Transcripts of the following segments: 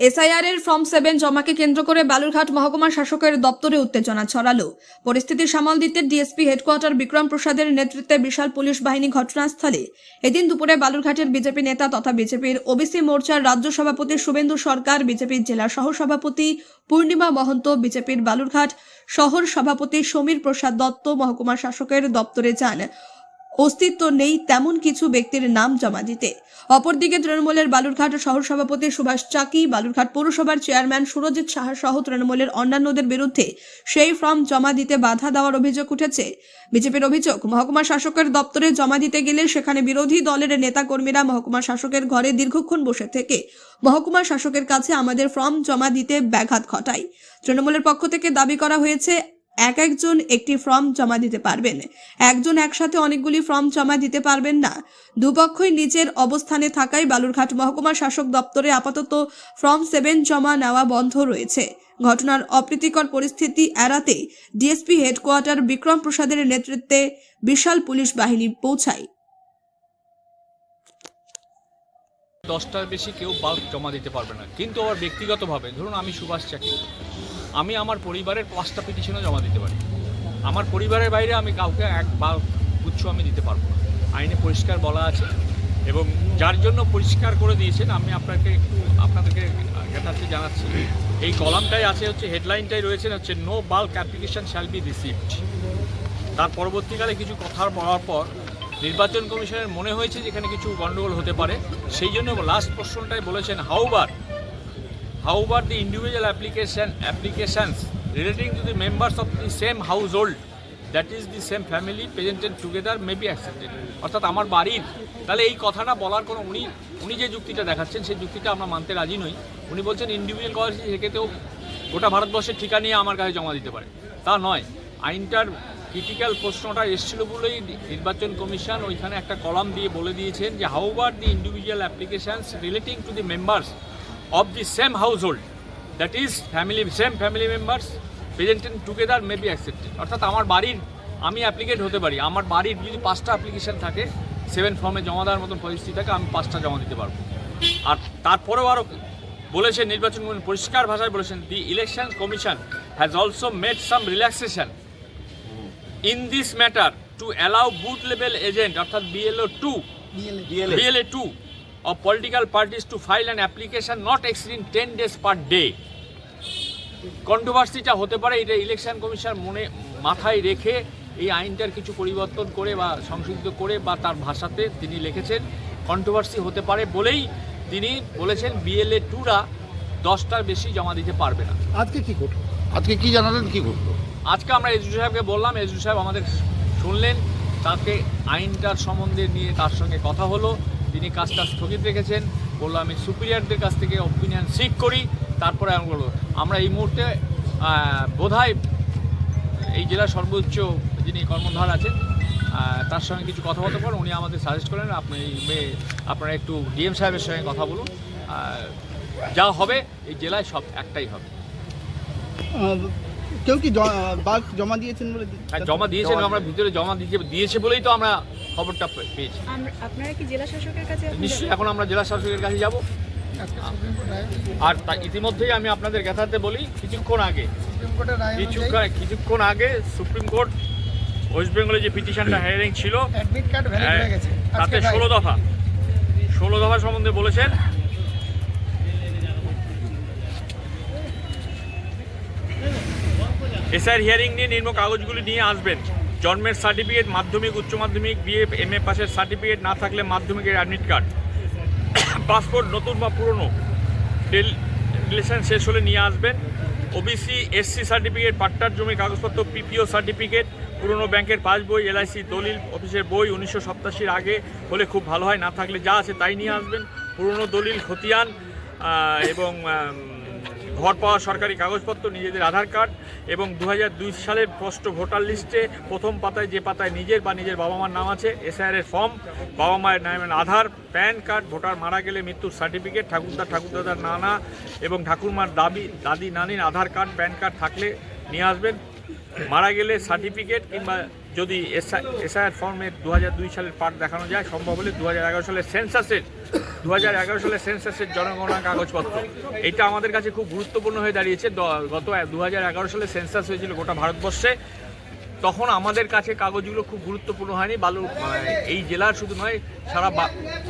SIR এর form 7 জমাকে কেন্দ্র করে বালুরঘাট মহকুমা শাসকের দপ্তরে উত্তেজনা ছড়ালো। পরিস্থিতি সামাল দিতে ডিএসপি হেডকোয়ার্টার বিক্রম প্রসাদের নেতৃত্বে বিশাল পুলিশ বাহিনী ঘটনাস্থলে। এদিন দুপুরে বালুরঘাটের বিজেপি নেতা তথা বিজেপির ওবিসি মোর্চার রাজ্য সভাপতি শুভেন্দু সরকার, বিজেপির জেলা সহ সভাপতি পূর্ণিমা মহন্ত, বিজেপির বালুরঘাট শহর সভাপতি সমীর প্রসাদ দত্ত মহকুমা শাসকের দপ্তরে যান অস্তিত্ব নেই তেমন কিছু ব্যক্তির নাম জমা দিতে। অপরদিকে তৃণমূলের বালুরঘাট শহর সভাপতি সুভাষ চাকি, বালুরঘাট পৌরসভার চেয়ারম্যান সুরজিৎ সাহা সহ তৃণমূলের অন্যান্যদের বিরুদ্ধে সেই ফর্ম জমা দিতে বাধা দেওয়ার অভিযোগ উঠেছে। বিজেপির অভিযোগ, মহকুমা শাসকের দপ্তরে জমা দিতে গেলে সেখানে বিরোধী দলের নেতাকর্মীরা মহকুমা শাসকের ঘরে দীর্ঘক্ষণ বসে থেকে মহকুমা শাসকের কাছে আমাদের ফর্ম জমা দিতে ব্যাঘাত ঘটায়। তৃণমূলের পক্ষ থেকে দাবি করা হয়েছে একজন একটি ফর্ম জমা দিতে পারবেন, একজন একসাথে অনেকগুলি ফর্ম জমা দিতে পারবেন না। দুপক্ষই নিজের অবস্থানে থাকায় বালুরঘাট মহকুমা শাসক দপ্তরে আপাতত ফর্ম 7 জমা নেওয়া বন্ধ রয়েছে। ঘটনার অপ্রীতিকর পরিস্থিতি এড়াতে ডিএসপি হেডকোয়ার্টার বিক্রম প্রসাদের নেতৃত্বে বিশাল পুলিশ বাহিনী পৌঁছায়। 10টার বেশি কেউ বাল্ক জমা দিতে পারবে না, কিন্তু আবার ব্যক্তিগতভাবে ধরুন আমি সুভাষ চাকি, আমি আমার পরিবারের 5টা পিটিশনও জমা দিতে পারি। আমার পরিবারের বাইরে আমি কাউকে এক বাল্ক গুচ্ছ আমি দিতে পারবো না, আইনে পরিষ্কার বলা আছে। এবং যার জন্য পরিষ্কার করে দিয়েছেন আমি আপনাদেরকে যথার্থে জানাচ্ছি। এই কলামটাই আছে হচ্ছে, হেডলাইনটাই রয়েছে হচ্ছে no bulk application shall be received. তার পরবর্তীকালে কিছু কথা বলার পর নির্বাচন কমিশনের মনে হয়েছে যে এখানে কিছু গণ্ডগোল হতে পারে, সেই জন্য লাস্ট পোর্শনটাই বলেছেন however the individual applications relating to the members of the same household, that is the same family presented together, may be accepted। অর্থাৎ আমার বাড়ির, তাহলে এই কথাটা বলার কোনো উনি যে যুক্তিটা দেখাচ্ছেন সেই যুক্তিটা আমরা মানতে রাজি নই। উনি বলছেন ইন্ডিভিজুয়াল কলেজ সেক্ষেত্রেও গোটা ভারতবর্ষের ঠিকা নিয়ে আমার কাছে জমা দিতে পারে, তা নয়। আইনটার ক্রিটিক্যাল প্রশ্নটা এসেছিল বলেই নির্বাচন কমিশন ওইখানে একটা কলাম দিয়ে বলে দিয়েছেন যে however the individual applications relating to the members of the same household, that is same family members presented together, may be accepted। অর্থাৎ আমার বাড়ির আমি অ্যাপ্লিকেট হতে পারি, আমার বাড়ির যদি 5টা অ্যাপ্লিকেশন থাকে 7 ফর্মে জমা দেওয়ার মতন পরিস্থিতি থাকে, আমি 5টা জমা দিতে পারবো। আর তারপরেও আরও বলেছেন নির্বাচন কমিশন পরিষ্কার ভাষায় বলেছেন, দি election commission has also made some relaxation in this matter to allow booth level agent অর্থাৎ BLA 2 of political parties to file an application not exceeding 10 days per day। কন্ট্রোভার্সিটা হতে পারে, এটা ইলেকশন কমিশন মাথায় রেখে এই আইনটার কিছু পরিবর্তন করে বা সংশোধিত করে বা তার ভাষাতে তিনি লিখেছেন। কন্ট্রোভার্সি হতে পারে বলেই তিনি বলেছেন BLA 2রা 10টার বেশি জমা দিতে পারবে না। আজকে কি ঘটলো, আজকে কি জানালেন, কি ঘটলো? আজকে আমরা এসডি সাহেবকে বললাম, এসডি সাহেব আমাদের শুনলেন, তাকে আইনটার সম্বন্ধে নিয়ে তার সঙ্গে কথা হলো, তিনি কাজটা স্থগিত রেখেছেন। বললো আমি সুপিরিয়রদের কাছ থেকে অপিনিয়ন সিক করি, তারপরে আমি বলবো। আমরা এই মুহূর্তে বোধহয় এই জেলার সর্বোচ্চ যিনি কর্মধার আছেন তার সঙ্গে কিছু কথাবার্তা করেন, উনি আমাদের সাজেস্ট করেন আপনারা একটু ডিএম সাহেবের সঙ্গে কথা বলুন, যা হবে এই জেলায় সব একটাই হবে। কেউ কি বাল্ক জমা দিয়েছেন বলে? জমা দিয়েছেন, আমরা ভিতরে জমা দিয়েছে বলেই তো আমরা খবরটা পেয়েছি। আপনারা কি জেলা শাসকের কাছে? নিশ্চয়ই, এখন আমরা জেলা শাসকের কাছে যাব। আর ইতিমধ্যেই আমি আপনাদের জ্ঞাতার্থে বলি, কিছুক্ষণ আগে সুপ্রিম কোর্ট ওয়েস্ট বেঙ্গলে যে পিটিশনটা হিয়ারিং ছিল তাতে 16 দফা সম্বন্ধে বলেছেন। এসআইআর হিয়ারিং নিয়ে নিম্ন কাগজগুলি নিয়ে আসবেন। জন্মের সার্টিফিকেট, মাধ্যমিক, উচ্চ মাধ্যমিক, বিএ MA পাসের সার্টিফিকেট না থাকলে মাধ্যমিকের অ্যাডমিট কার্ড, পাসপোর্ট নতুন বা পুরনো, রিলেশন শেষ হলে নিয়ে আসবেন। ওবিসি SC সার্টিফিকেট, পাট্টার জমির কাগজপত্র, PPO সার্টিফিকেট, পুরনো ব্যাংকের পাসবই, LIC দলিল, অফিসের বই 1987 আগে হলে খুব ভালো হয়, না থাকলে যা আছে তাই নিয়ে আসবেন। পুরনো দলিল, খতিয়ান এবং ঘর পাওয়া সরকারি কাগজপত্র, নিজেদের আধার কার্ড এবং 2002 সালের স্পষ্ট ভোটার লিস্টে প্রথম পাতায় যে পাতায় নিজের বা নিজের বাবা মার নাম আছে, এসআইআর ফর্ম, বাবা মায়ের নামের আধার, প্যান কার্ড, ভোটার মারা গেলে মৃত্যুর সার্টিফিকেট, ঠাকুরদাদার নানা এবং ঠাকুরমার দাদি নানির আধার কার্ড, প্যান কার্ড থাকলে নিয়ে আসবেন। মারা গেলে সার্টিফিকেট কিংবা যদি এসআইআর ফর্মের 2002 সালের পার্ট দেখানো যায়, সম্ভব হলে 2011 সালের সেন্সাসের জনগণনা কাগজপত্র, এটা আমাদের কাছে খুব গুরুত্বপূর্ণ হয়ে দাঁড়িয়েছে। গত 2011 সালে সেন্সাস হয়েছিল গোটা ভারতবর্ষে, তখন আমাদের কাছে কাগজগুলো খুব গুরুত্বপূর্ণ হয়নি। এই জেলার শুধু নয়, সারা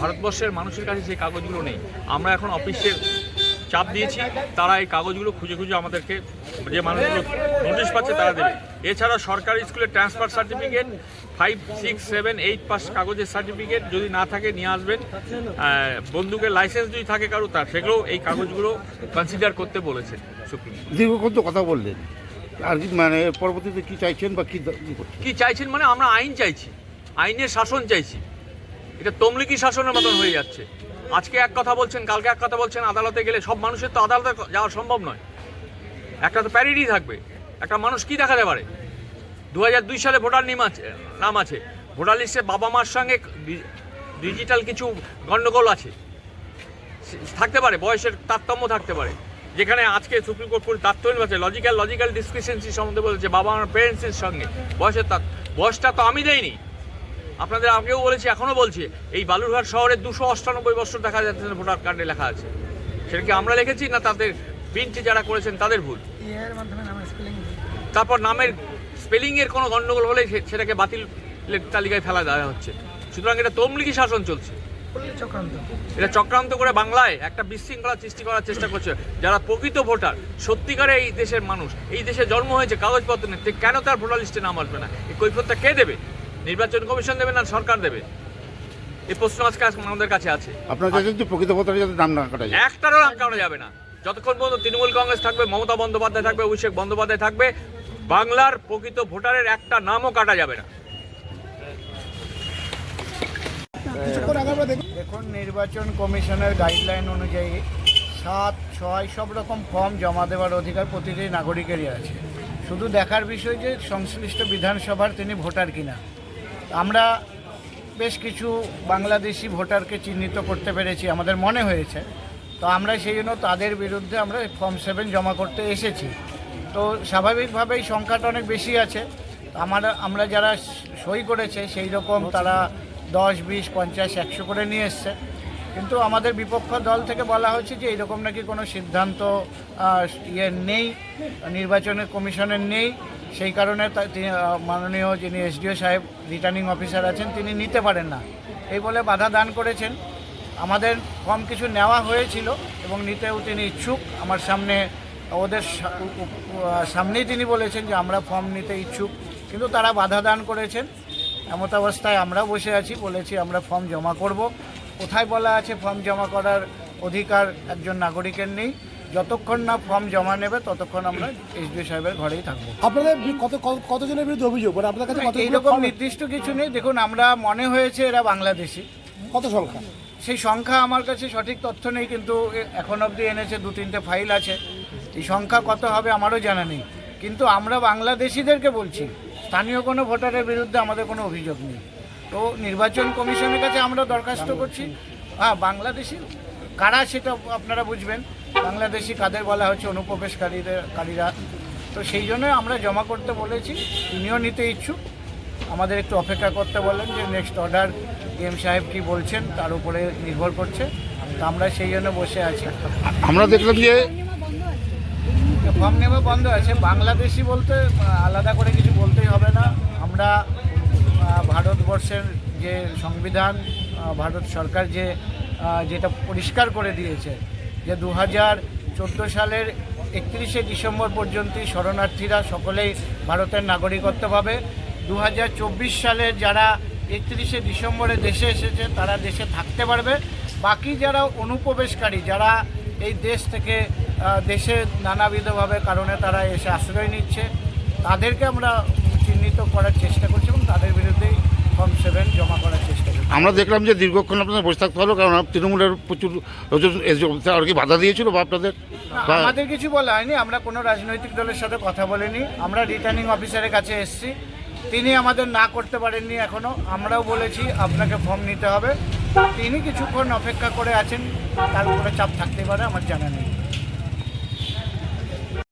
ভারতবর্ষের মানুষের কাছে সেই কাগজগুলো নেই। আমরা এখন অফিসের চাপ দিয়েছি, তারা এই কাগজগুলো খুঁজে আমাদেরকে, যে মানুষগুলো নোটিশ পাচ্ছে তারা দেবে। এছাড়া সরকারি স্কুলের ট্রান্সফার সার্টিফিকেট, 5, 6, 7, 8 পাস কাগজের সার্টিফিকেট যদি না থাকে নিয়ে আসবেন। বন্দুকের লাইসেন্স যদি থাকে কারো, তার সেগুলো এই কাগজগুলো কনসিডার করতে বলেছে সুপ্রিম কোর্ট। দীর্ঘক্ষণ তো কথা বললেন, আর কি মানে পরবর্তীতে কি চাইছেন বা কি চাইছেন মানে আমরা আইন চাইছি, আইনের শাসন চাইছি। এটা তমলিকি শাসনের মতন হয়ে যাচ্ছে। আজকে এক কথা বলছেন, কালকে এক কথা বলছেন। আদালতে গেলে সব মানুষের তো আদালতে যাওয়া সম্ভব নয়, একটা তো প্যারিটি থাকবে। একটা মানুষ কি দেখাতে পারে? 2002 সালে ভোটার নাম আছে, ভোটার লিস্টে বাবা মার সঙ্গে ডিজিটাল কিছু গণ্ডগোল আছে, থাকতে পারে, বয়সের তারতম্য থাকতে পারে। যেখানে আজকে সুপ্রিম কোর্ট তারতম্য আছে, লজিক্যাল ডিসক্রিপেন্সি সম্বন্ধে বলেছে বাবা মার পেরেন্টসের সঙ্গে বয়সটা তো আমি দেইনি। আপনাদের আগেও বলেছি, এখনও বলছি, এই বালুরঘাট শহরে 298 বছর দেখা যাচ্ছে ভোটার কার্ডে লেখা আছে। সেটা কি আমরা লিখেছি না তাদের প্রিন্টে যারা করেছেন তাদের ভুল? তারপর নামের স্পেলিংয়ের কোনো গণ্ডগোল হলে সেটাকে বাতিল তালিকায় ফেলা দেওয়া হচ্ছে। সুতরাং এটা তমলিকি শাসন চলছে, এটা চক্রান্ত করে বাংলায় একটা বিশৃঙ্খলা সৃষ্টি করার চেষ্টা করছে। যারা প্রকৃত ভোটার, সত্যিকারে এই দেশের মানুষ, এই দেশে জন্ম হয়েছে, কাগজপত্র নেই, কেন তার ভোটার লিস্টে নাম আসবে না? এই কৈফিয়তটা কে দেবে? নির্বাচন কমিশন দেবে না সরকার দেবে? এই প্রশ্ন আজকে আমাদের কাছে আছে। আপনার কাছে কিন্তু প্রকৃত ভোটারের যাতে নাম না কাটা যায়, একটারও নাম কাটা যাবে না। যতক্ষণ পর্যন্ত তৃণমূল কংগ্রেস থাকবে, মমতা বন্দ্যোপাধ্যায় থাকবে, অভিষেক বন্দ্যোপাধ্যায় থাকবে, বাংলার প্রকৃত ভোটারের একটা নামও কাটা যাবে না। দেখুন, নির্বাচন কমিশনের গাইডলাইন অনুযায়ী 7, 6 সব রকম ফর্ম জমা দেওয়ার অধিকার প্রতিটি নাগরিকেরই আছে। শুধু দেখার বিষয় যে সংশ্লিষ্ট বিধানসভার তিনি ভোটার কিনা। আমরা বেশ কিছু বাংলাদেশি ভোটারকে চিহ্নিত করতে পেরেছি, আমাদের মনে হয়েছে। তো আমরা সেই জন্য তাদের বিরুদ্ধে আমরা ফর্ম 7 জমা করতে এসেছি। তো স্বাভাবিকভাবেই সংখ্যাটা অনেক বেশি আছে। আমরা যারা সই করেছে সেই রকম তারা 10, 20, 50, 100 করে নিয়ে এসছে। কিন্তু আমাদের বিপক্ষ দল থেকে বলা হচ্ছে যে এইরকম নাকি কোনো সিদ্ধান্ত নেই, নির্বাচনের কমিশনের নেই। সেই কারণে মাননীয় যিনি এসডিও সাহেব রিটার্নিং অফিসার আছেন তিনি নিতে পারেন না, এই বলে বাধা দান করেছেন। আমাদের ফর্ম কিছু নেওয়া হয়েছিল এবং নিতেও তিনি ইচ্ছুক। আমার সামনে, ওদের সামনেই তিনি বলেছেন যে আমরা ফর্ম নিতে ইচ্ছুক, কিন্তু তারা বাধা দান করেছেন। এমত অবস্থায় আমরা বসে আছি, বলেছি আমরা ফর্ম জমা করব। কোথায় বলা আছে ফর্ম জমা করার অধিকার একজন নাগরিকের নেই? যতক্ষণ না ফর্ম জমা নেবে ততক্ষণ আমরা এসডিও সাহেবের ঘরেই থাকবো। আপনাদের কতজনের বিরুদ্ধে অভিযোগ? আপনার কাছে এইরকম নির্দিষ্ট কিছু নেই। দেখুন, আমরা মনে হয়েছে এরা বাংলাদেশি। কত সংখ্যা? সেই সংখ্যা আমার কাছে সঠিক তথ্য নেই, কিন্তু এখন অবধি এনেছে 2-3টে ফাইল আছে। এই সংখ্যা কত হবে আমারও জানা নেই, কিন্তু আমরা বাংলাদেশিদেরকে বলছি, স্থানীয় কোনো ভোটারের বিরুদ্ধে আমাদের কোনো অভিযোগ নেই। তো নির্বাচন কমিশনের কাছে আমরা দরখাস্ত করছি। হ্যাঁ, বাংলাদেশি কারা সেটা আপনারা বুঝবেন, বাংলাদেশি কাদের বলা হচ্ছে, অনুপ্রবেশকারীরা। তো সেই জন্য আমরা জমা করতে বলেছি, তিনিও নিতে ইচ্ছুক। আমাদের একটু অপেক্ষা করতে বলেন যে নেক্সট অর্ডার এম সাহেব কি বলছেন তার উপরে নির্ভর করছে। তো আমরা সেই জন্য বসে আছি। আমরা দেখলাম যে ফর্ম নেওয়া বন্ধ আছে। বাংলাদেশি বলতে আলাদা করে কিছু বলতেই হবে না। আমরা ভারতবর্ষের যে সংবিধান, ভারত সরকার যেটা পরিষ্কার করে দিয়েছে যে 2014 সালের 31শে ডিসেম্বর পর্যন্ত শরণার্থীরা সকলেই ভারতের নাগরিকত্ব পাবে। 2024 সালের যারা 31শে ডিসেম্বরে দেশে এসেছে তারা দেশে থাকতে পারবে। বাকি যারা অনুপ্রবেশকারী, যারা এই দেশ থেকে দেশে নানাবিধভাবে কারণে তারা এসে আশ্রয় নিচ্ছে, তাদেরকে আমরা চিহ্নিত করার চেষ্টা করছি এবং তাদের বিরুদ্ধেই ফর্ম 7 জমা করার চেষ্টা করছি। আমরা দেখলাম যে দীর্ঘক্ষণ আপনাদের বসে থাকতে হলো, কারণ তৃণমূলের প্রচুর আর কি বাধা দিয়েছিল বা আপনাদের? আমাদের কিছু বলা হয়নি, আমরা কোনো রাজনৈতিক দলের সাথে কথা বলিনি। আমরা রিটার্নিং অফিসারের কাছে এসেছি, তিনি আমাদের না করতে পারেননি এখনও। আমরাও বলেছি আপনাকে ফর্ম নিতে হবে, তিনি কিছুক্ষণ অপেক্ষা করে আছেন, তার উপরে চাপ থাকতে পারে আমার জানা নেই।